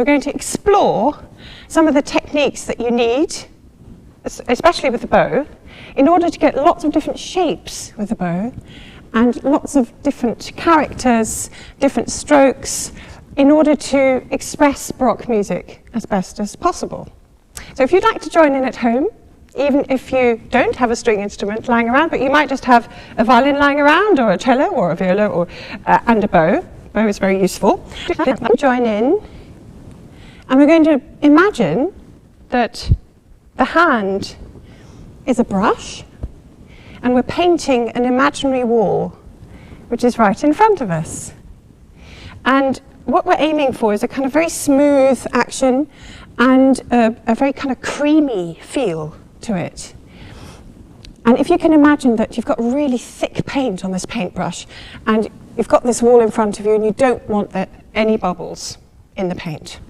We're going to explore some of the techniques that you need, especially with the bow, in order to get lots of different shapes with the bow and lots of different characters, different strokes, in order to express Baroque music as best as possible. So if you'd like to join in at home, even if you don't have a string instrument lying around, but you might just have a violin lying around, or a cello, or a viola, or, and a bow. Bow is very useful. Join in. And we're going to imagine that the hand is a brush and we're painting an imaginary wall which is right in front of us. And what we're aiming for is a kind of very smooth action and a very kind of creamy feel to it. And if you can imagine that you've got really thick paint on this paintbrush and you've got this wall in front of you and you don't want any bubbles in the paint.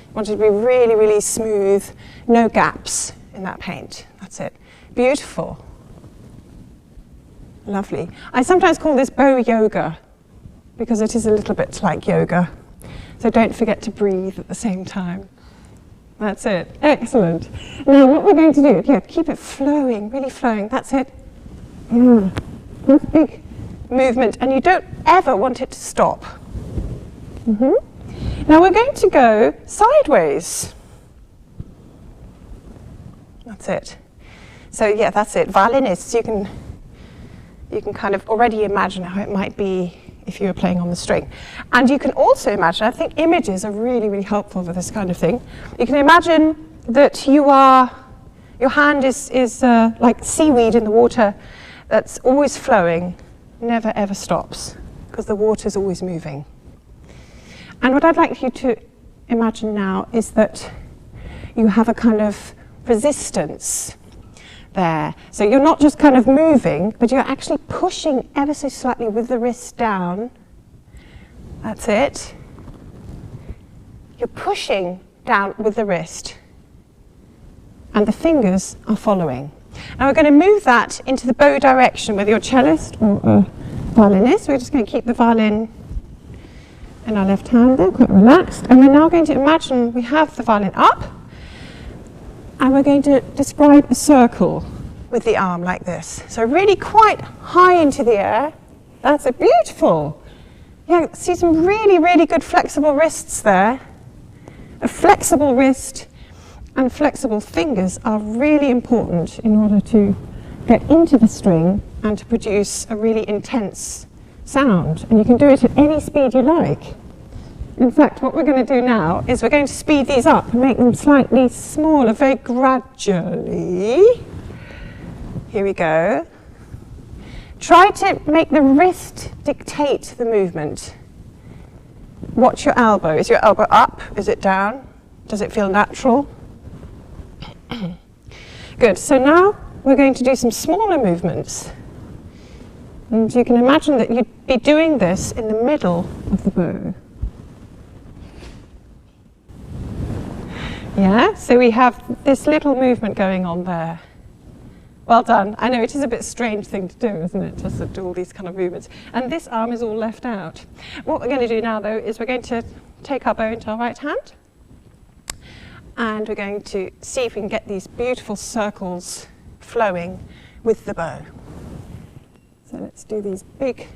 You want it to be really, really smooth, no gaps in that paint. That's it. Beautiful. Lovely. I sometimes call this bow yoga because it is a little bit like yoga. So don't forget to breathe at the same time. That's it. Excellent. Now what we're going to do, yeah, keep it flowing, really flowing. That's it. Yeah. This big movement, and you don't ever want it to stop. Now we're going to go sideways. That's it. So yeah, that's it. Violinists, you can kind of already imagine how it might be if you were playing on the string. And you can also imagine, I think images are really, really helpful for this kind of thing. You can imagine that your hand is like seaweed in the water that's always flowing, never ever stops, because the water's always moving. And what I'd like you to imagine now is that you have a kind of resistance there. So you're not just kind of moving, but you're actually pushing ever so slightly with the wrist down. That's it. You're pushing down with the wrist, and the fingers are following. Now we're going to move that into the bow direction with your cellist or a violinist. We're just going to keep the violin in our left hand there, quite relaxed. And we're now going to imagine we have the violin up, and we're going to describe a circle with the arm like this. So really quite high into the air. That's it, beautiful. Yeah, see some really, really good flexible wrists there. A flexible wrist and flexible fingers are really important in order to get into the string and to produce a really intense sound. And you can do it at any speed you like. In fact, what we're going to do now is we're going to speed these up and make them slightly smaller, very gradually. Here we go. Try to make the wrist dictate the movement. Watch your elbow. Is your elbow up? Is it down? Does it feel natural? Good. So now we're going to do some smaller movements. And you can imagine that you'd be doing this in the middle of the bow. Yeah, so we have this little movement going on there. Well done. I know it is a bit a strange thing to do, isn't it? Just to do all these kind of movements. And this arm is all left out. What we're going to do now, though, is we're going to take our bow into our right hand. And we're going to see if we can get these beautiful circles flowing with the bow. So let's do these big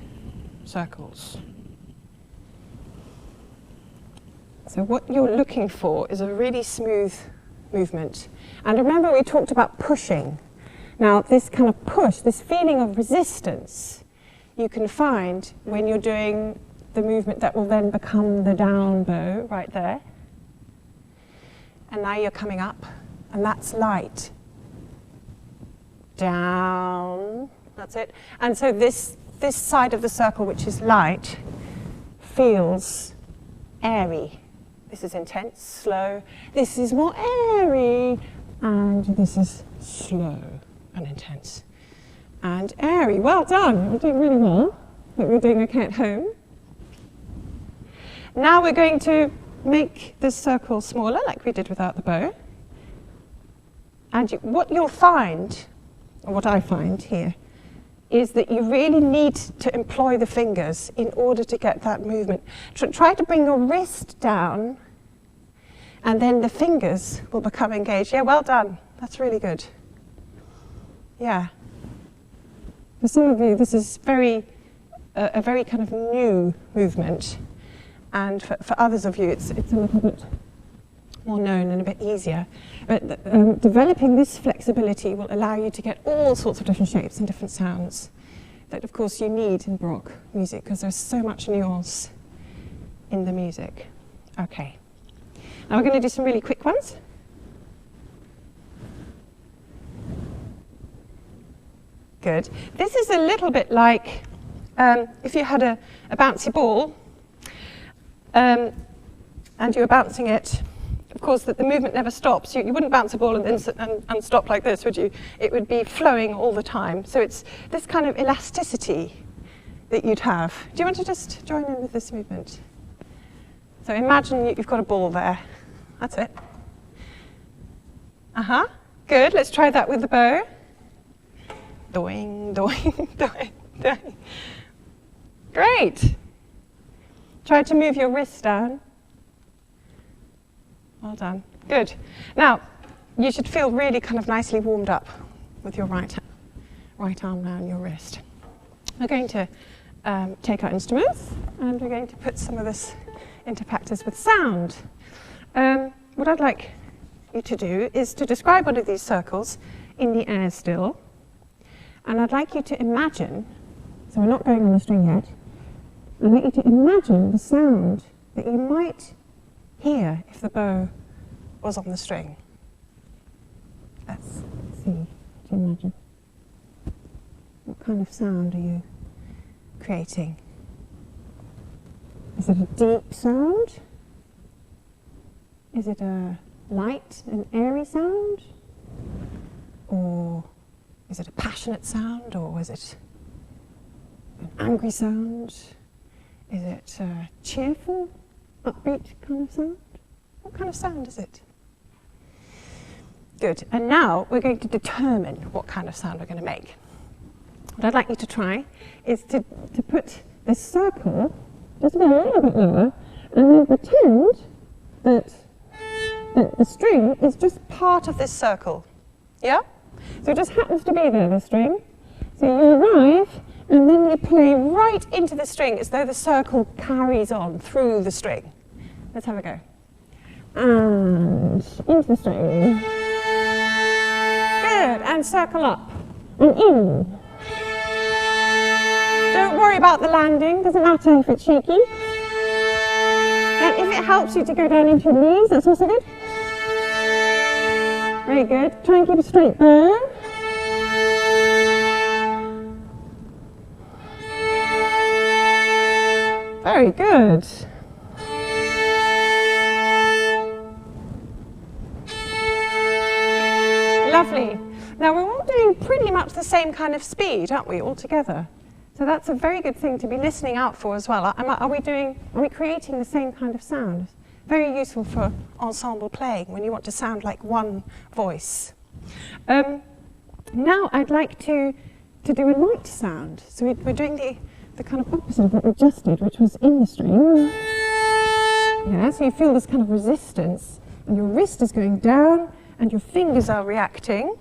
circles. So what you're looking for is a really smooth movement. And remember we talked about pushing. Now this kind of push, this feeling of resistance, you can find when you're doing the movement that will then become the down bow right there. And now you're coming up, and that's light. Down. That's it. And so this side of the circle, which is light, feels airy. This is intense, slow. This is more airy. And this is slow and intense. And airy. Well done. You're doing really well. Hope you're doing okay at home. Now we're going to make this circle smaller, like we did without the bow. And what you'll find, or what I find here, is that you really need to employ the fingers in order to get that movement. Try to bring your wrist down and then the fingers will become engaged. Yeah, well done. That's really good. Yeah. For some of you, this is a very kind of new movement, and for others of you, it's a little bit more known and a bit easier. But developing this flexibility will allow you to get all sorts of different shapes and different sounds that, of course, you need in Baroque music, because there's so much nuance in the music. Okay. Now we're going to do some really quick ones. Good. This is a little bit like if you had a bouncy ball and you were bouncing it. Of course, the movement never stops. You wouldn't bounce a ball and then stop like this, would you? It would be flowing all the time. So it's this kind of elasticity that you'd have. Do you want to just join in with this movement? So imagine you've got a ball there. That's it. Good. Let's try that with the bow. Doing, doing, doing, doing. Great. Try to move your wrist down. Well done. Good. Now, you should feel really kind of nicely warmed up with your right arm now and your wrist. We're going to take our instruments and we're going to put some of this into practice with sound. What I'd like you to do is to describe one of these circles in the air still. And I'd like you to imagine, so we're not going on the string yet, I'd like you to imagine the sound that you might hear if the bow was on the string. Let's see, to imagine. What kind of sound are you creating? Is it a deep sound? Is it a light and airy sound? Or is it a passionate sound, or is it an angry sound? Is it a cheerful, upbeat kind of sound? What kind of sound is it? Good. And now we're going to determine what kind of sound we're going to make. What I'd like you to try is to put this circle just a little bit lower, and then pretend that the string is just part of this circle. Yeah? So it just happens to be there, the string. So you arrive, and then you play right into the string as though the circle carries on through the string. Let's have a go. And into the string. Good, and circle up, and in. Don't worry about the landing, doesn't matter if it's shaky. And if it helps you to go down into your knees, that's also good. Very good. Try and keep a straight bow. Very good. Lovely. Now we're all doing pretty much the same kind of speed, aren't we, all together? So that's a very good thing to be listening out for as well. Are we creating the same kind of sound? Very useful for ensemble playing when you want to sound like one voice. Now I'd like to do a light sound. So we're doing the kind of opposite of what we just did, which was in the string. Yeah, so you feel this kind of resistance, and your wrist is going down, and your fingers are reacting.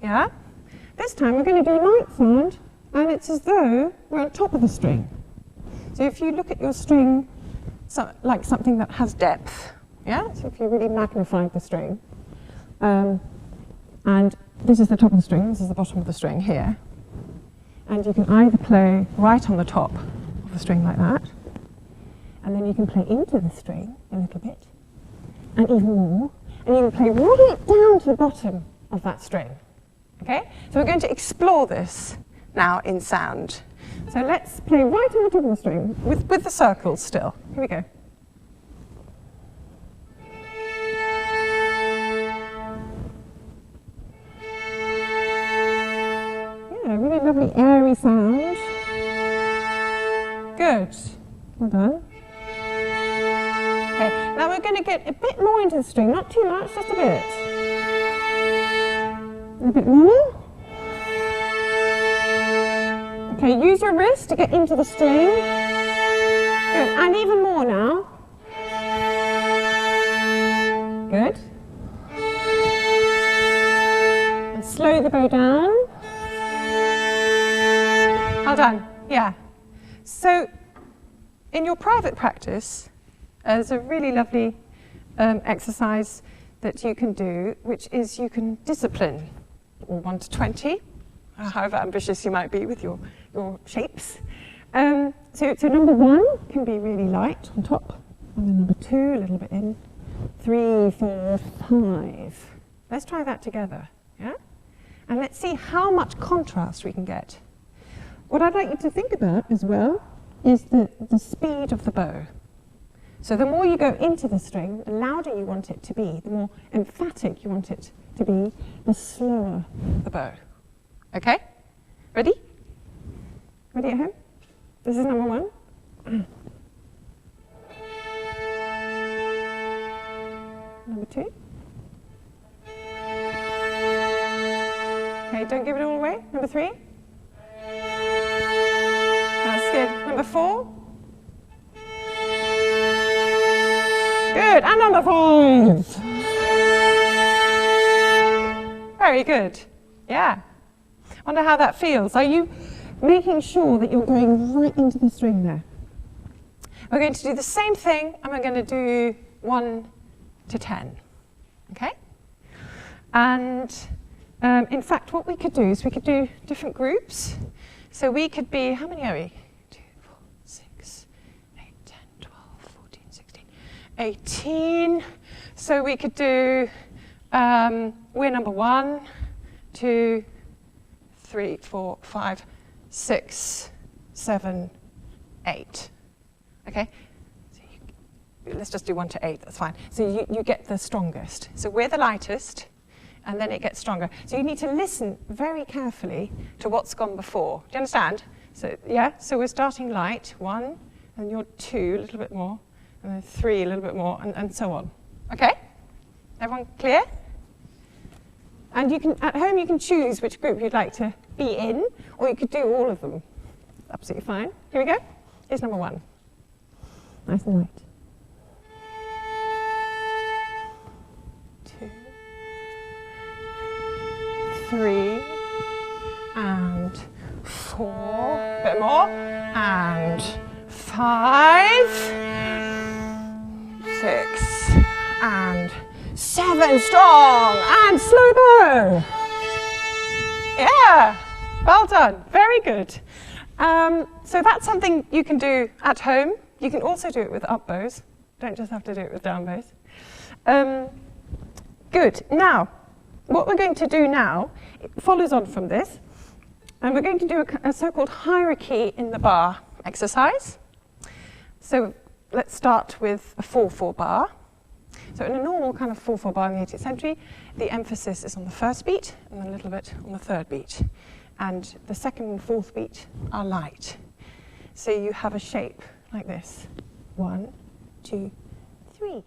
Yeah. This time we're going to do a light sound, and it's as though we're on top of the string. So if you look at your string like something that has depth, yeah? So if you really magnify the string, and this is the top of the string, this is the bottom of the string here, and you can either play right on the top of the string like that, and then you can play into the string a little bit, and even more, and you can play right down to the bottom of that string. Okay? So we're going to explore this now in sound. So let's play right on the top of the string with the circles still. Here we go. Yeah, really lovely airy sound. Good. Well done. Okay, now we're going to get a bit more into the string, not too much, just a bit. A bit more. Okay, use your wrist to get into the string. Good, and even more now. Good. And slow the bow down. Well done. Yeah. So in your private practice, there's a really lovely exercise that you can do, which is you can discipline, or 1 to 20, however ambitious you might be with your shapes. So number 1 can be really light on top, and then number 2 a little bit in, 3, 4, 5. Let's try that together, yeah? And let's see how much contrast we can get. What I'd like you to think about as well is the speed of the bow. So the more you go into the string, the louder you want it to be, the more emphatic you want it to be, the slower the bow. Okay? Ready? Ready at home? This is number 1. Number 2. Okay, don't give it all away. Number 3. That's good. Number 4. Good. And number 5. Very good. Yeah. Wonder how that feels. Are you making sure that you're going right into the string there? We're going to do the same thing, and we're going to do 1 to 10. Okay? And in fact, what we could do is we could do different groups. So we could be, how many are we? 2, 4, 6, 8, 10, 12, 14, 16, 18. So we could do, we're number 1, 2, 3, 4, 5, 6, 7, 8. Okay? So let's just do 1 to 8, that's fine. So you get the strongest. So we're the lightest, and then it gets stronger. So you need to listen very carefully to what's gone before. Do you understand? So yeah, so we're starting light, 1, and you're 2, a little bit more, and then 3, a little bit more, and so on. Okay? Everyone clear? And you can, at home, you can choose which group you'd like to be in, or you could do all of them. Absolutely fine. Here we go. Here's number 1. Nice and light. 2, 3, and 4. A bit more. And 5, 6, and 7. Strong and slow bow. Yeah. Well done. Very good. So that's something you can do at home. You can also do it with up bows. Don't just have to do it with down bows. Good. Now, what we're going to do now, it follows on from this, and we're going to do a so-called hierarchy in the bar exercise. So let's start with a 4/4 bar. So in a normal kind of 4/4 bar in the 18th century, the emphasis is on the first beat and a little bit on the third beat. And the second and fourth beat are light. So you have a shape like this. 1, 2, 3.